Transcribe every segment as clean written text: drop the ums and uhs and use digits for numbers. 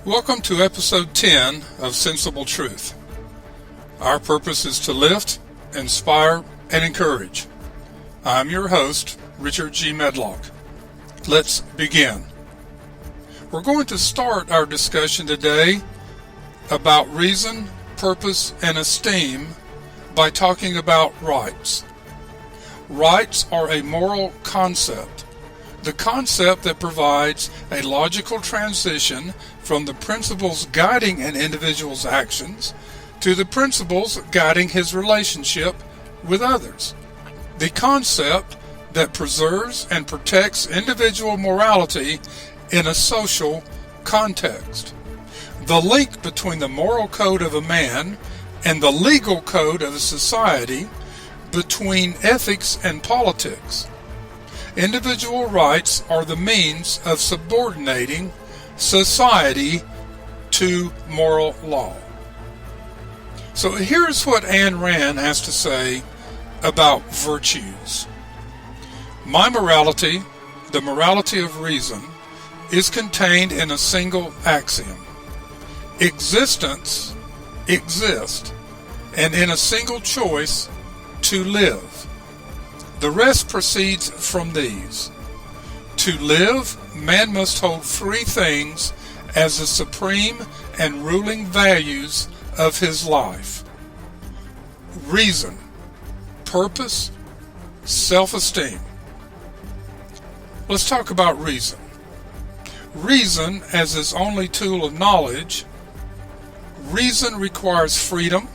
Welcome to episode 10 of Sensible Truth. Our purpose is to lift, inspire, and encourage. I'm your host, Richard G. Medlock. Let's begin. We're going to start our discussion today about reason, purpose, and esteem by talking about rights. Rights are a moral concept, the concept that provides a logical transition from the principles guiding an individual's actions to the principles guiding his relationship with others. The concept that preserves and protects individual morality in a social context. The link between the moral code of a man and the legal code of a society, between ethics and politics. Individual rights are the means of subordinating society to moral law. So here's what Ayn Rand has to say about virtues. My morality, the morality of reason, is contained in a single axiom. Existence exists, and in a single choice, to live. The rest proceeds from these. To live, man must hold three things as the supreme and ruling values of his life: reason, purpose, self-esteem. Let's talk about reason. Reason as his only tool of knowledge. Reason requires freedom,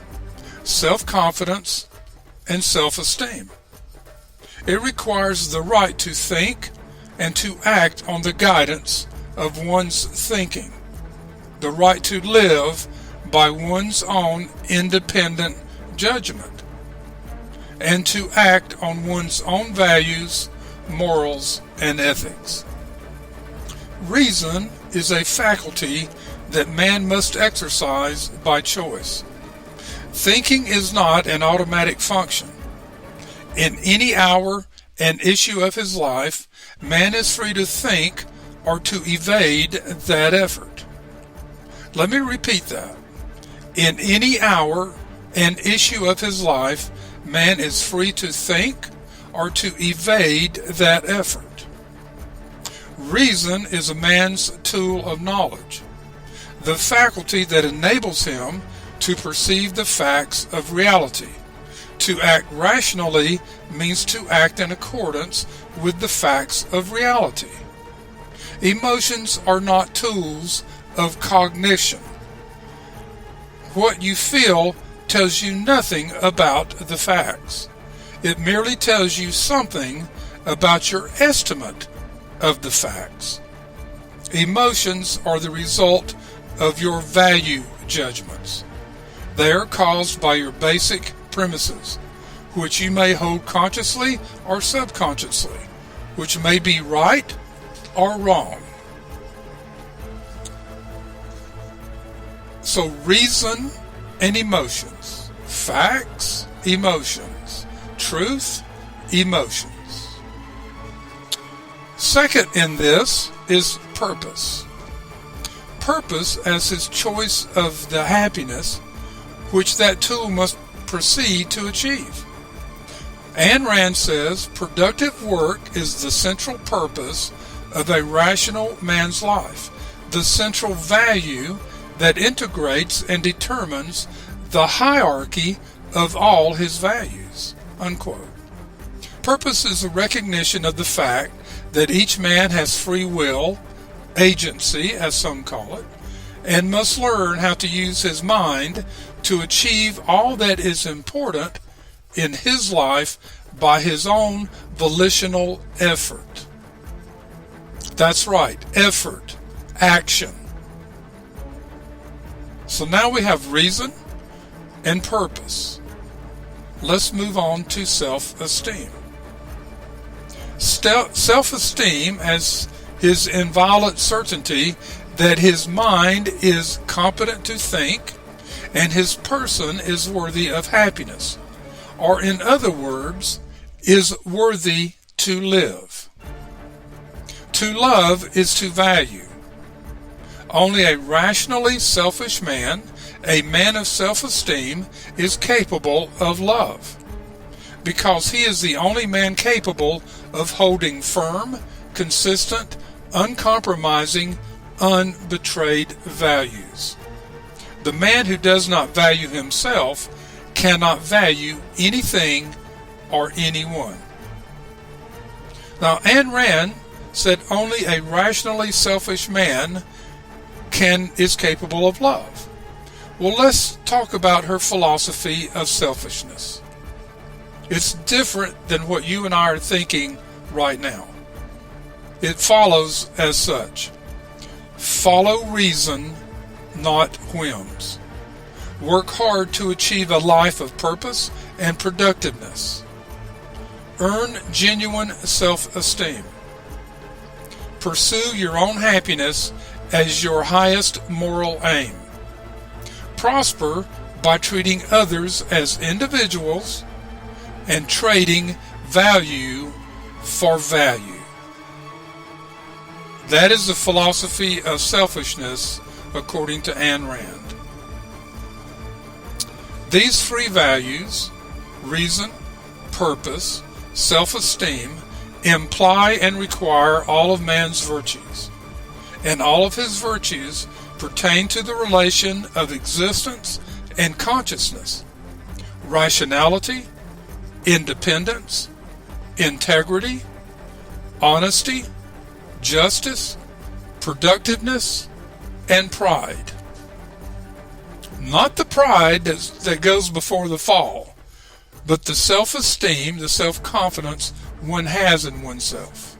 self-confidence, and self-esteem. It requires the right to think and to act on the guidance of one's thinking, the right to live by one's own independent judgment, and to act on one's own values, morals, and ethics. Reason is a faculty that man must exercise by choice. Thinking is not an automatic function. In any hour and issue of his life, man is free to think or to evade that effort. Let me repeat that. In any hour and issue of his life, man is free to think or to evade that effort. Reason is a man's tool of knowledge, the faculty that enables him to perceive the facts of reality. To act rationally means to act in accordance with the facts of reality. Emotions are not tools of cognition. What you feel tells you nothing about the facts. It merely tells you something about your estimate of the facts. Emotions are the result of your value judgments. They are caused by your basic premises, which you may hold consciously or subconsciously, which may be right or wrong. So reason and emotions, facts, emotions, truth, emotions. Second in this is purpose. Purpose as his choice of the happiness which that tool must proceed to achieve. Ayn Rand says productive work is the central purpose of a rational man's life, the central value that integrates and determines the hierarchy of all his values. Unquote. Purpose is a recognition of the fact that each man has free will, agency as some call it, and must learn how to use his mind to achieve all that is important in his life by his own volitional effort. That's right, effort, action. So now we have reason and purpose. Let's move on to self-esteem. Self-esteem as his inviolate certainty that his mind is competent to think and his person is worthy of happiness, or in other words, is worthy to live. To love is to value. Only a rationally selfish man, a man of self-esteem, is capable of love, because he is the only man capable of holding firm, consistent, uncompromising, unbetrayed values. The man who does not value himself cannot value anything or anyone. Now, Ayn Rand said only a rationally selfish man is capable of love. Well, let's talk about her philosophy of selfishness. It's different than what you and I are thinking right now. It follows as such. Follow reason, not whims. Work hard to achieve a life of purpose and productiveness. Earn genuine self-esteem. Pursue your own happiness as your highest moral aim. Prosper by treating others as individuals and trading value for value. That is the philosophy of selfishness according to Ayn Rand. These three values, reason, purpose, self-esteem, imply and require all of man's virtues, and all of his virtues pertain to the relation of existence and consciousness, rationality, independence, integrity, honesty, justice, productiveness, and pride. Not the pride that goes before the fall, but the self-esteem, the self-confidence one has in oneself.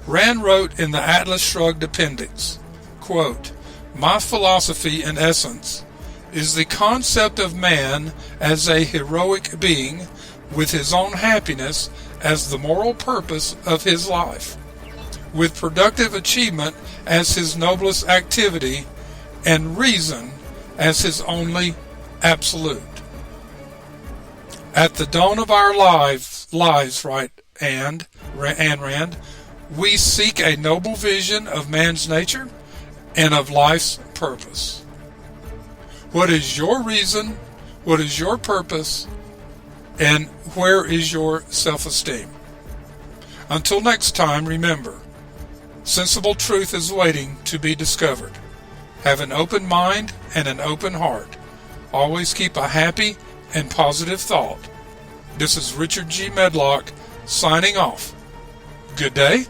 Rand wrote in the Atlas Shrugged appendix, quote, "My philosophy, in essence, is the concept of man as a heroic being with his own happiness as the moral purpose of his life, with productive achievement as his noblest activity, and reason as his only absolute." At the dawn of our lives, right, Ayn Rand, we seek a noble vision of man's nature and of life's purpose. What is your reason? What is your purpose? And where is your self-esteem? Until next time, remember, sensible truth is waiting to be discovered. Have an open mind and an open heart. Always keep a happy and positive thought. This is Richard G. Medlock signing off. Good day.